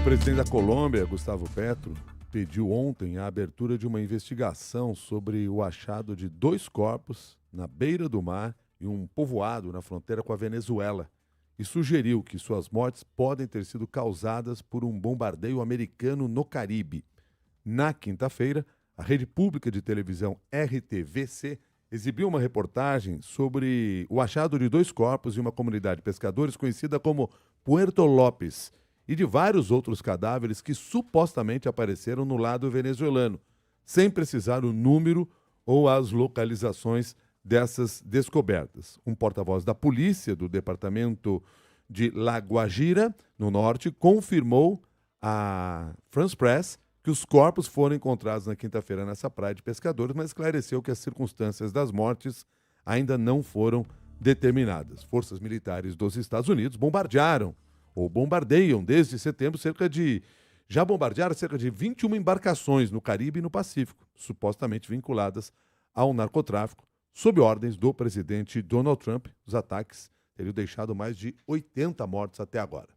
presidente da Colômbia, Gustavo Petro, pediu ontem a abertura de uma investigação sobre o achado de 2 corpos na beira do mar em um povoado na fronteira com a Venezuela e sugeriu que suas mortes podem ter sido causadas por um bombardeio americano no Caribe. Na quinta-feira, a rede pública de televisão RTVC exibiu uma reportagem sobre o achado de 2 corpos em uma comunidade de pescadores conhecida como Puerto López e de vários outros cadáveres que supostamente apareceram no lado venezuelano, sem precisar o número ou as localizações dessas descobertas. Um porta-voz da polícia do departamento de La Guajira, no norte, confirmou à France Press que os corpos foram encontrados na quinta-feira nessa praia de pescadores, mas esclareceu que as circunstâncias das mortes ainda não foram determinadas. Forças militares dos Estados Unidos bombardeiam desde setembro já bombardearam cerca de 21 embarcações no Caribe e no Pacífico, supostamente vinculadas ao narcotráfico, sob ordens do presidente Donald Trump. Os ataques teriam deixado mais de 80 mortos até agora.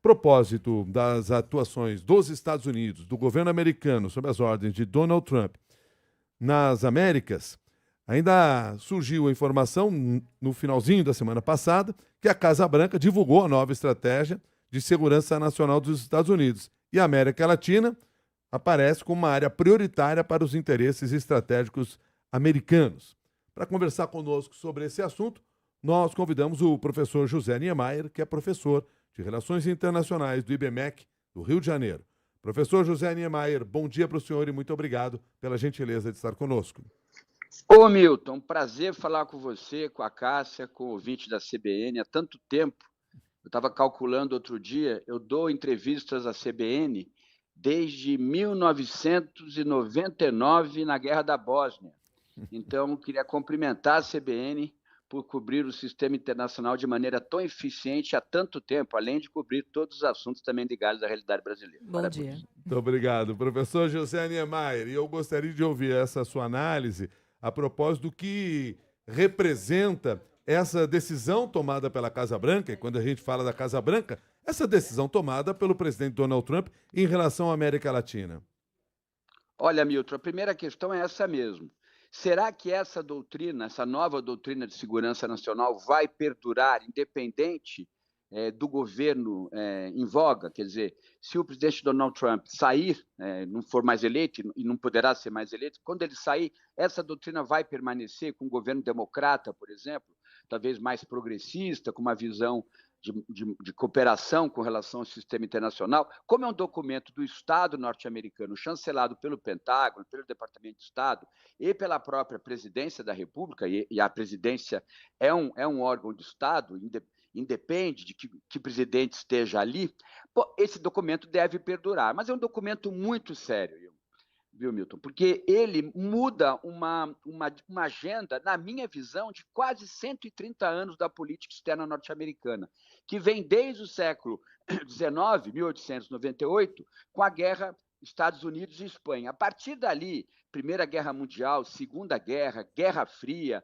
Propósito das atuações dos Estados Unidos, do governo americano, sob as ordens de Donald Trump nas Américas, ainda surgiu a informação no finalzinho da semana passada que a Casa Branca divulgou a nova estratégia de segurança nacional dos Estados Unidos e a América Latina aparece como uma área prioritária para os interesses estratégicos americanos. Para conversar conosco sobre esse assunto, nós convidamos o professor José Niemeyer, que é professor de Relações Internacionais do IBMEC do Rio de Janeiro. Professor José Niemeyer, bom dia para o senhor e muito obrigado pela gentileza de estar conosco. Ô, Milton, prazer falar com você, com a Cássia, com o ouvinte da CBN há tanto tempo. Eu estava calculando outro dia, eu dou entrevistas à CBN desde 1999, na Guerra da Bósnia. Então, queria cumprimentar a CBN por cobrir o sistema internacional de maneira tão eficiente há tanto tempo, além de cobrir todos os assuntos também ligados à realidade brasileira. Bom dia. Muito obrigado, professor José Niemeyer. E eu gostaria de ouvir essa sua análise a propósito do que representa essa decisão tomada pela Casa Branca, e quando a gente fala da Casa Branca, essa decisão tomada pelo presidente Donald Trump em relação à América Latina. Olha, Milton, a primeira questão é essa mesmo. Será que essa doutrina, essa nova doutrina de segurança nacional vai perdurar independente do governo em voga? Quer dizer, se o presidente Donald Trump sair, não for mais eleito e não poderá ser mais eleito, quando ele sair, essa doutrina vai permanecer com o governo democrata, por exemplo, talvez mais progressista, com uma visão de cooperação com relação ao sistema internacional, como é um documento do Estado norte-americano, chancelado pelo Pentágono, pelo Departamento de Estado e pela própria Presidência da República, e a Presidência é um órgão de Estado, independe de que presidente esteja ali, esse documento deve perdurar. Mas é um documento muito sério, viu, Milton? Porque ele muda uma agenda, na minha visão, de quase 130 anos da política externa norte-americana, que vem desde o século XIX, 1898, com a guerra Estados Unidos e Espanha. A partir dali, Primeira Guerra Mundial, Segunda Guerra, Guerra Fria,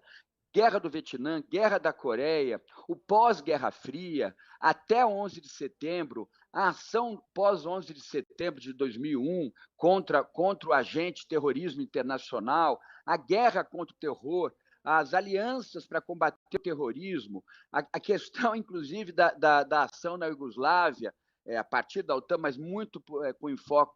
Guerra do Vietnã, Guerra da Coreia, o pós-Guerra Fria, até 11 de setembro, a ação pós-11 de setembro de 2001 contra o agente terrorismo internacional, a guerra contra o terror, as alianças para combater o terrorismo, a questão, inclusive, da ação na Iugoslávia, a partir da OTAN, mas muito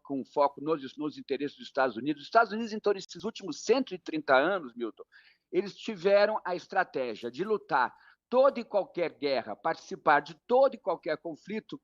com foco nos interesses dos Estados Unidos. Os Estados Unidos, então, nesses últimos 130 anos, Milton, eles tiveram a estratégia de lutar toda e qualquer guerra, participar de todo e qualquer conflito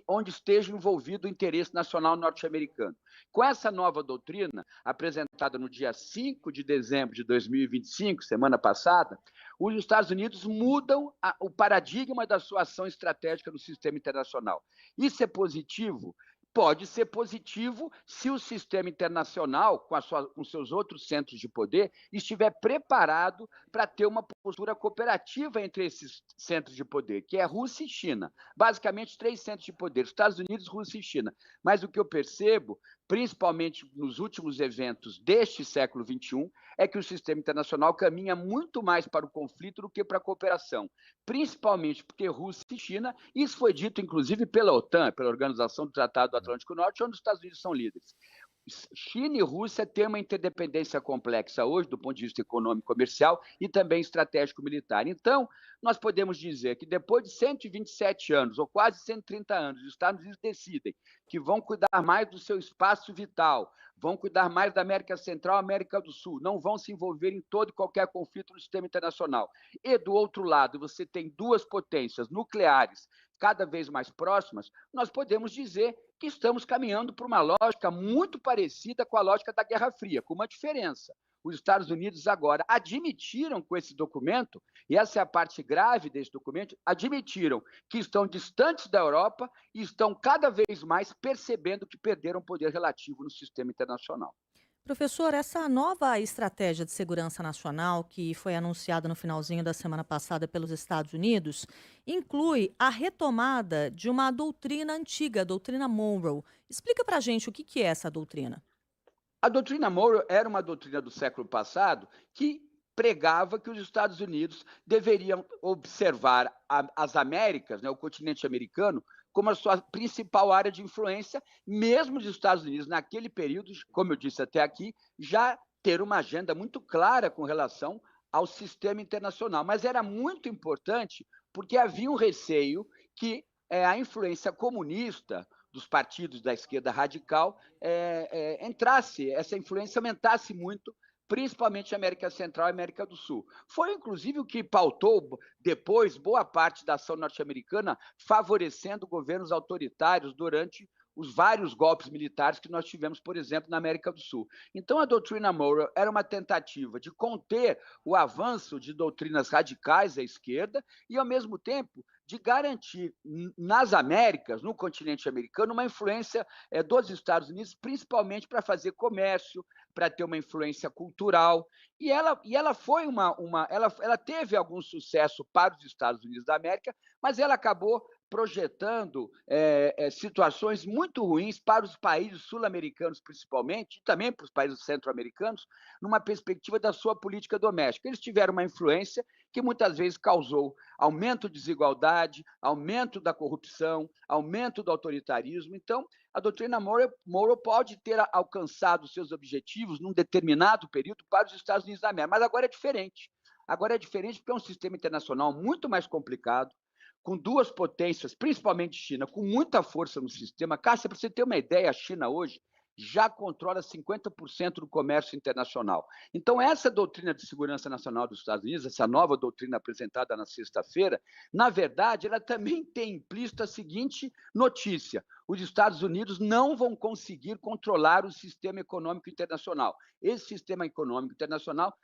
onde esteja envolvido o interesse nacional norte-americano. Com essa nova doutrina, apresentada no dia 5 de dezembro de 2025, semana passada, os Estados Unidos mudam o paradigma da sua ação estratégica no sistema internacional. Isso é positivo, pode ser positivo se o sistema internacional, com seus outros centros de poder, estiver preparado para ter uma postura cooperativa entre esses centros de poder, que é Rússia e China. Basicamente, 3 centros de poder, Estados Unidos, Rússia e China. Mas o que eu percebo, principalmente nos últimos eventos deste século XXI, é que o sistema internacional caminha muito mais para o conflito do que para a cooperação, principalmente porque Rússia e China, isso foi dito inclusive pela OTAN, pela Organização do Tratado do Atlântico Norte, onde os Estados Unidos são líderes. China e Rússia têm uma interdependência complexa hoje, do ponto de vista econômico, comercial e também estratégico militar. Então, nós podemos dizer que depois de 127 anos, ou quase 130 anos, os Estados Unidos decidem que vão cuidar mais do seu espaço vital, vão cuidar mais da América Central, América do Sul, não vão se envolver em todo e qualquer conflito no sistema internacional. E, do outro lado, você tem 2 potências nucleares cada vez mais próximas, nós podemos dizer que estamos caminhando para uma lógica muito parecida com a lógica da Guerra Fria, com uma diferença. Os Estados Unidos agora admitiram com esse documento, e essa é a parte grave desse documento, admitiram que estão distantes da Europa e estão cada vez mais percebendo que perderam poder relativo no sistema internacional. Professor, essa nova estratégia de segurança nacional que foi anunciada no finalzinho da semana passada pelos Estados Unidos inclui a retomada de uma doutrina antiga, a doutrina Monroe. Explica pra gente o que é essa doutrina. A doutrina Monroe era uma doutrina do século passado que pregava que os Estados Unidos deveriam observar as Américas, né, o continente americano, como a sua principal área de influência, mesmo os Estados Unidos, naquele período, como eu disse até aqui, já ter uma agenda muito clara com relação ao sistema internacional. Mas era muito importante porque havia um receio que a influência comunista dos partidos da esquerda radical entrasse, essa influência aumentasse muito, principalmente a América Central e América do Sul. Foi, inclusive, o que pautou depois boa parte da ação norte-americana, favorecendo governos autoritários durante os vários golpes militares que nós tivemos, por exemplo, na América do Sul. Então, a doutrina Monroe era uma tentativa de conter o avanço de doutrinas radicais à esquerda e, ao mesmo tempo, de garantir nas Américas, no continente americano, uma influência dos Estados Unidos, principalmente para fazer comércio, para ter uma influência cultural. E ela foi ela teve algum sucesso para os Estados Unidos da América, mas ela acabou projetando situações muito ruins para os países sul-americanos, principalmente, e também para os países centro-americanos, numa perspectiva da sua política doméstica. Eles tiveram uma influência que muitas vezes causou aumento de desigualdade, aumento da corrupção, aumento do autoritarismo. Então, a doutrina Monroe pode ter alcançado seus objetivos num determinado período para os Estados Unidos da América, mas agora é diferente. Agora é diferente porque é um sistema internacional muito mais complicado, com 2 potências, principalmente China, com muita força no sistema. Cássia, para você ter uma ideia, a China hoje já controla 50% do comércio internacional. Então, essa doutrina de segurança nacional dos Estados Unidos, essa nova doutrina apresentada na sexta-feira, na verdade, ela também tem implícita a seguinte notícia: os Estados Unidos não vão conseguir controlar o sistema econômico internacional. Esse sistema econômico internacional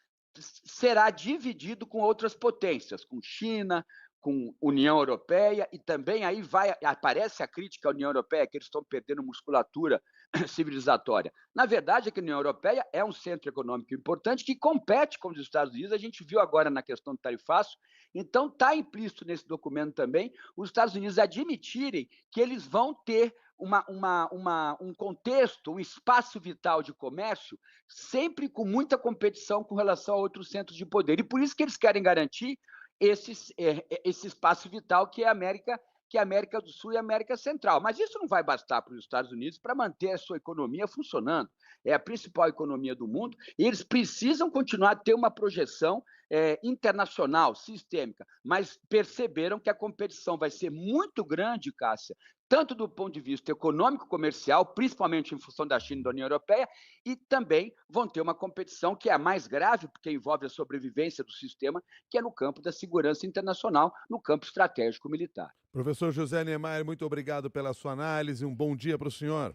será dividido com outras potências, com China, com União Europeia, e também aí aparece a crítica à União Europeia, que eles estão perdendo musculatura civilizatória. Na verdade, é que a União Europeia é um centro econômico importante que compete com os Estados Unidos, a gente viu agora na questão do tarifaço. Então, está implícito nesse documento também os Estados Unidos admitirem que eles vão ter um contexto, um espaço vital de comércio, sempre com muita competição com relação a outros centros de poder. E por isso que eles querem garantir esse espaço vital que é a América do Sul e a América Central. Mas isso não vai bastar para os Estados Unidos para manter a sua economia funcionando. É a principal economia do mundo e eles precisam continuar a ter uma projeção internacional, sistêmica, mas perceberam que a competição vai ser muito grande, Cássia, tanto do ponto de vista econômico, comercial, principalmente em função da China e da União Europeia, e também vão ter uma competição que é a mais grave, porque envolve a sobrevivência do sistema, que é no campo da segurança internacional, no campo estratégico militar. Professor José Niemeyer, muito obrigado pela sua análise. Um bom dia para o senhor.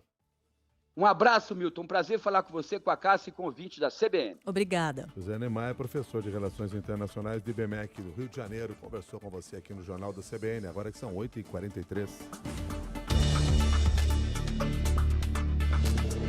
Um abraço, Milton. Um prazer falar com você, com a Cássia e com o ouvinte da CBN. Obrigada. José Niemeyer, professor de Relações Internacionais do IBMEC do Rio de Janeiro, conversou com você aqui no Jornal da CBN, agora que são 8h43.